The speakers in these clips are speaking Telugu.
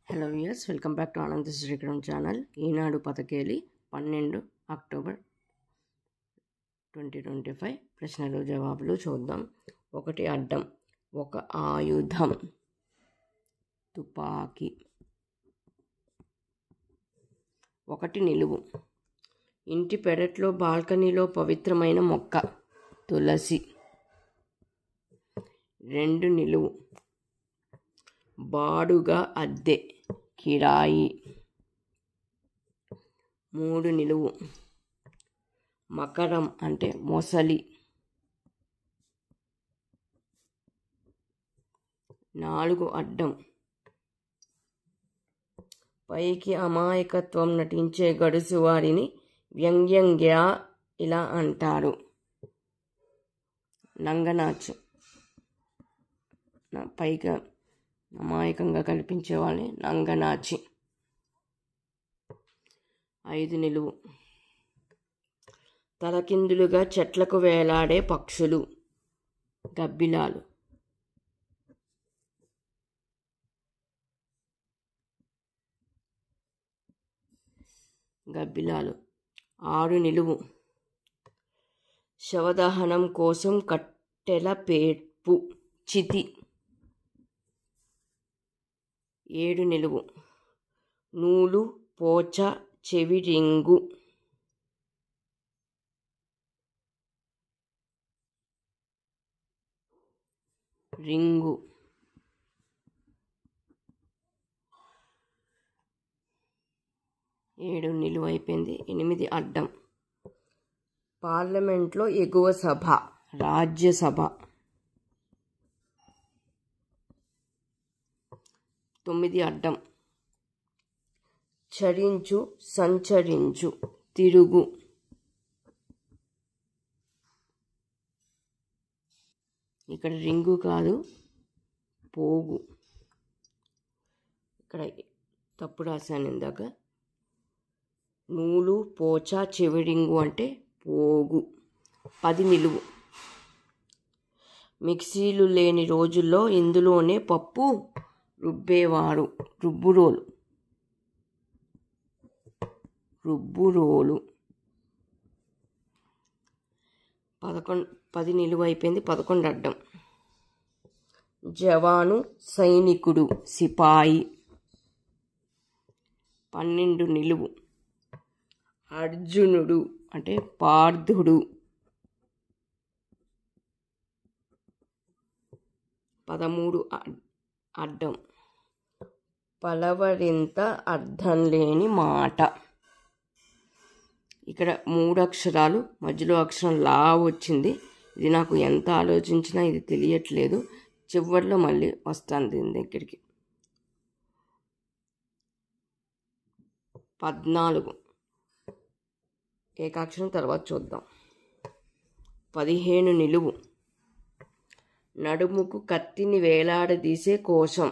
Hello viewers, welcome back to Anand Srikaram channel. Eenadu పతకేలి 12 అక్టోబర్ 2025 ప్రశ్నలు జవాబులు చూద్దాం. 1 అడ్డం, ఒక ఆయుధం, తుపాకీ. 1 నిలువు, ఇంటి పెరట్లో బాల్కనీలో పవిత్రమైన మొక్క, తులసి. 2 నిలువు, బాడుగా అద్దె, కిరాయి. 3 నిలువు, మకరం అంటే మొసలి. 4 అడ్డం, పైకి అమాయకత్వం నటించే గడుసు వారిని వ్యంగ్యంగా ఇలా అంటారు. నంగనాచు, పైగా అమాయకంగా కనిపించే వాళ్ళని నంగనాచి. 5 నిలువు, తలకిందులుగా చెట్లకు వేలాడే పక్షులు, గబ్బిలాలు. 6 నిలువు, శవదహనం కోసం కట్టెల పేర్పు, చితి. 7 నిలువు, నూలు, పోచ, చెవి రింగు. 7 నిలువ అయిపోయింది. 8 అడ్డం, పార్లమెంట్లో ఎగువ సభ, రాజ్యసభ. 9 అడ్డం, చరించు, సంచరించు, తిరుగు. ఇక్కడ రింగు కాదు, పోగు. ఇక్కడ తప్పు రాశాను ఇందాక. నూలు, పోచ, చెవిరింగు అంటే పోగు. 10 నిలువు, మిక్సీలు లేని రోజుల్లో ఇందులోనే పప్పు రుబ్బేవారు, రుబ్బురోలు. 10 నిలువ అయిపోయింది. 11 అడ్డం, జవాను, సైనికుడు, సిపాయి. 12 నిలువు, అర్జునుడు అంటే పార్థుడు. 13 అడ్డం, పలవరింత, అర్థం లేని మాట. ఇక్కడ 3 అక్షరాలు, మధ్యలో అక్షరం లా వచ్చింది. ఇది నాకు ఎంత ఆలోచించినా ఇది తెలియట్లేదు. చివరిలో మళ్ళీ వస్తాను దీని దగ్గరికి. 14 ఏకాక్షరం తర్వాత చూద్దాం. 15 నిలువు, నడుముకు కత్తిని వేలాడదీసే కోశం,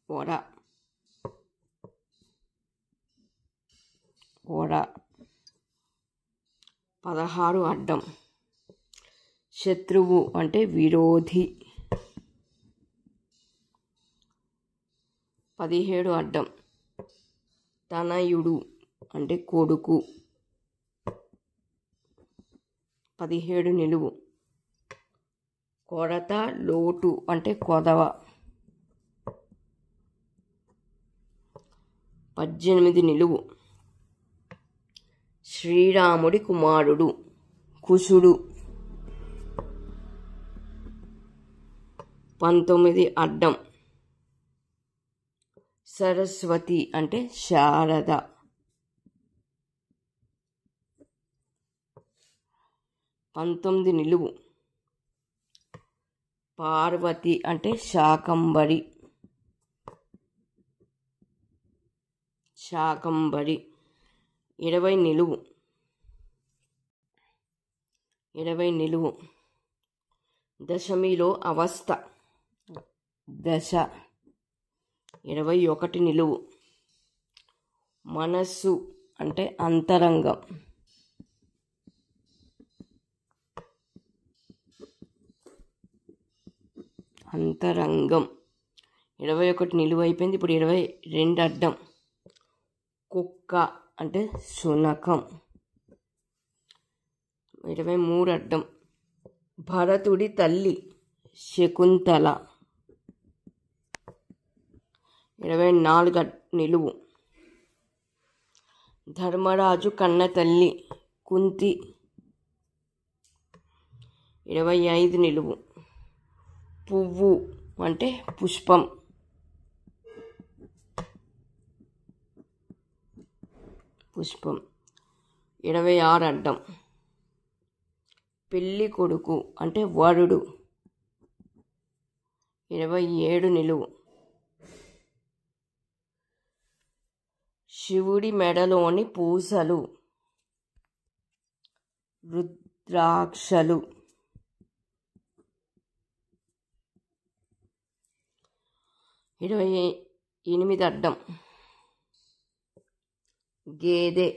ఒర. 16 అడ్డం, శత్రువు అంటే విరోధి. 17 అడ్డం, తనయుడు అంటే కొడుకు. 17 నిలువు, కొరత, లోటు అంటే కొదవ. 18 నిలువు, శ్రీరాముడి కుమారుడు, కుశుడు. 19 అడ్డం, సరస్వతి అంటే శారద. 19 నిలువు, పార్వతి అంటే శాకంబరి. 20 నిలువు, దశమిలో అవస్థ, దశ. 21 నిలువు, మనస్సు అంటే అంతరంగం. 22 అంతరంగం. 21 నిలువు అయిపోయింది. ఇప్పుడు 22 అడ్డం. కుక్క అంటే శునకం. 23 అడ్డం. భరతుడి తల్లి శకుంతల. 24 నిలువు. ధర్మరాజు కన్న తల్లి కుంతి. 25 నిలువు. పువ్వు అంటే పుష్పం. పుష్పం. 26 అడ్డం. పెళ్ళి కొడుకు అంటే వరుడు. 27 నిలువు. శివుడి మెడలోని పూసలు రుద్రాక్షలు. 28 అడ్డం. గేదె.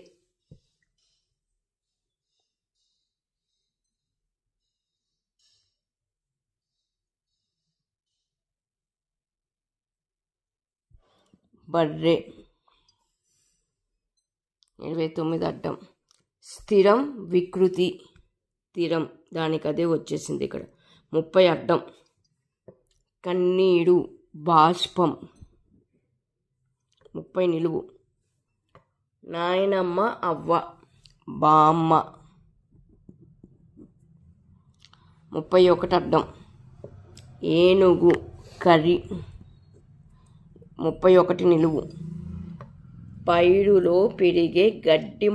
29 అడ్డం. స్థిరం వికృతి. స్థిరం దానికి అదే వచ్చేసింది ఇక్కడ. 30 అడ్డం. కన్నీడు బాష్పం. 30 నిలువు. నాయనమ్మ అవ్వ బామ్మ. 31 అడ్డం. ఏనుగు కర్రి. 31 నిలువు. పైరులో పెరిగే గడ్డి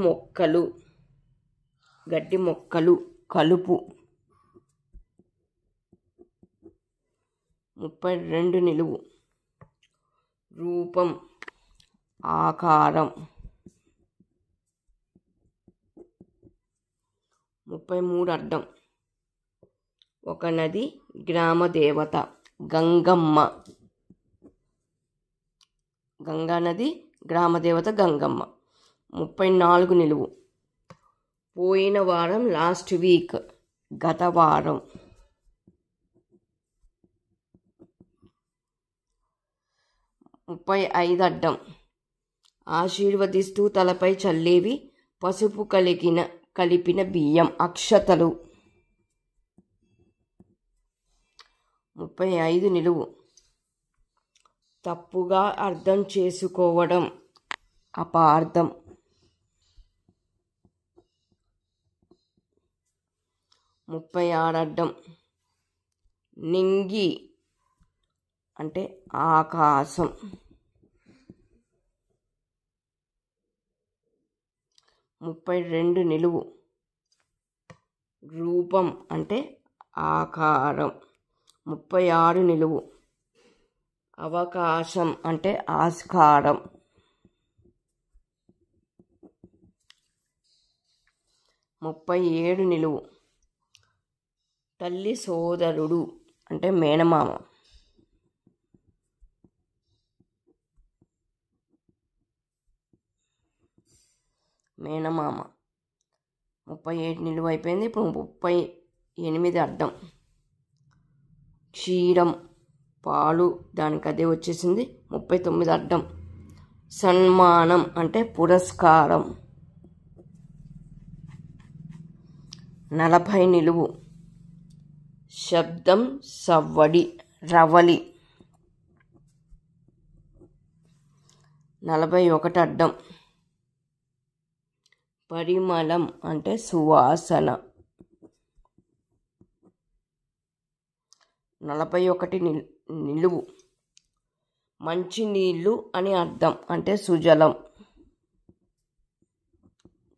మొక్కలు కలుపు. 32 నిలువు. రూపం ఆకారం. 33 అడ్డం. ఒక నది గ్రామ దేవత గంగమ్మ. గంగా నది గ్రామదేవత గంగమ్మ. 34 నిలువు. పోయిన వారం లాస్ట్ వీక్ గత వారం. 35 అడ్డం. ఆశీర్వదిస్తూ తలపై చల్లేవి పసుపు కలిపిన బియ్యం అక్షతలు. 35 నిలువు. తప్పుగా అర్థం చేసుకోవడం అపార్థం. 36 అడ్డం. నింగి అంటే ఆకాశం. 32 నిలువు. రూపం అంటే ఆకారం. 36 నిలువు. అవకాశం అంటే ఆస్కారం. 37 నిలువు. తల్లి సోదరుడు అంటే మేనమామ. 38 నిలువ అయిపోయింది. ఇప్పుడు 38 అడ్డం. క్షీరం పాలు దానికి అదే వచ్చేసింది. 39 అడ్డం. సన్మానం అంటే పురస్కారం. 40 నిలువు. శబ్దం సవ్వడి రవలి. 41 అడ్డం. పరిమళం అంటే సువాసన. 41 నిలువు. మంచినీళ్ళు అని అర్థం అంటే సుజలం.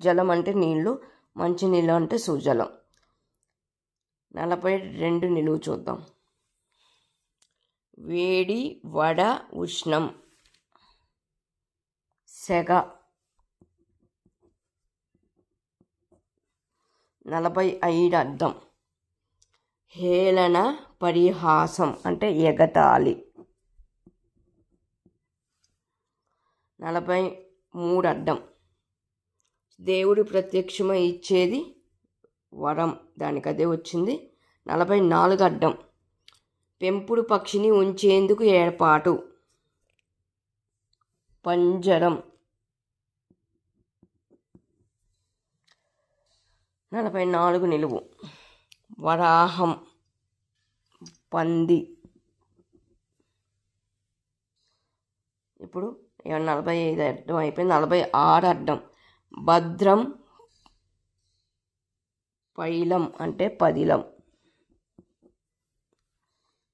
జలం అంటే నీళ్ళు, మంచినీళ్ళు అంటే సుజలం. 42 నిలువు చూద్దాం. వేడి వడ ఉష్ణం సెగ. 45 అర్థం. హేళన పరిహాసం అంటే ఎగతాళి. 43 అడ్డం. దేవుడు ప్రత్యక్షమై ఇచ్చేది వరం దానికి అదే వచ్చింది. 44 అడ్డం. పెంపుడు పక్షిని ఉంచేందుకు ఏర్పాటు. పంజరం. 44 నిలువు. వరాహం. పంది. ఇప్పుడు 45 అడ్డం అయిపోయింది. 46 అడ్డం. భద్రం. పైలం అంటే పదిలం.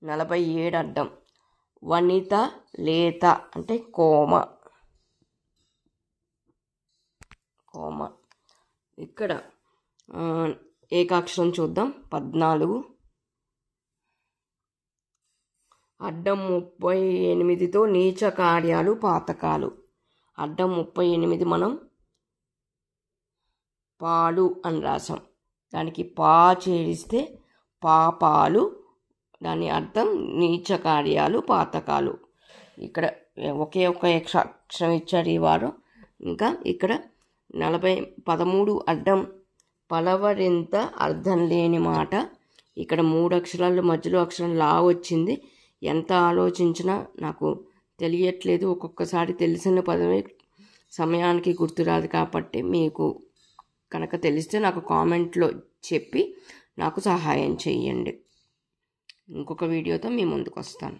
47 అడ్డం. వనిత లేత అంటే కోమ. ఇక్కడ ఏకాక్షరం చూద్దాం. 14. అడ్డం 38తో నీచ కార్యాలు పాతకాలు. అడ్డం 38 మనం పాలు అని రాసాం. దానికి పా చేరిస్తే పాపాలు. దాని అర్థం నీచ కార్యాలు పాతకాలు. ఇక్కడ ఒకే ఒక అక్షరం ఇచ్చారు ఈ వారం. ఇంకా ఇక్కడ 13 అడ్డం. పలవరింత అర్థం లేని మాట. ఇక్కడ 3 అక్షరాలు మధ్యలో అక్షరం లా వచ్చింది. ఎంత ఆలోచించినా నాకు తెలియట్లేదు. ఒక్కొక్కసారి తెలిసిన పదమే సమయానికి గుర్తురాదు. కాబట్టి మీకు కనుక తెలిస్తే నాకు కామెంట్లో చెప్పి నాకు సహాయం చేయండి. ఇంకొక వీడియోతో మీ ముందుకు వస్తాను.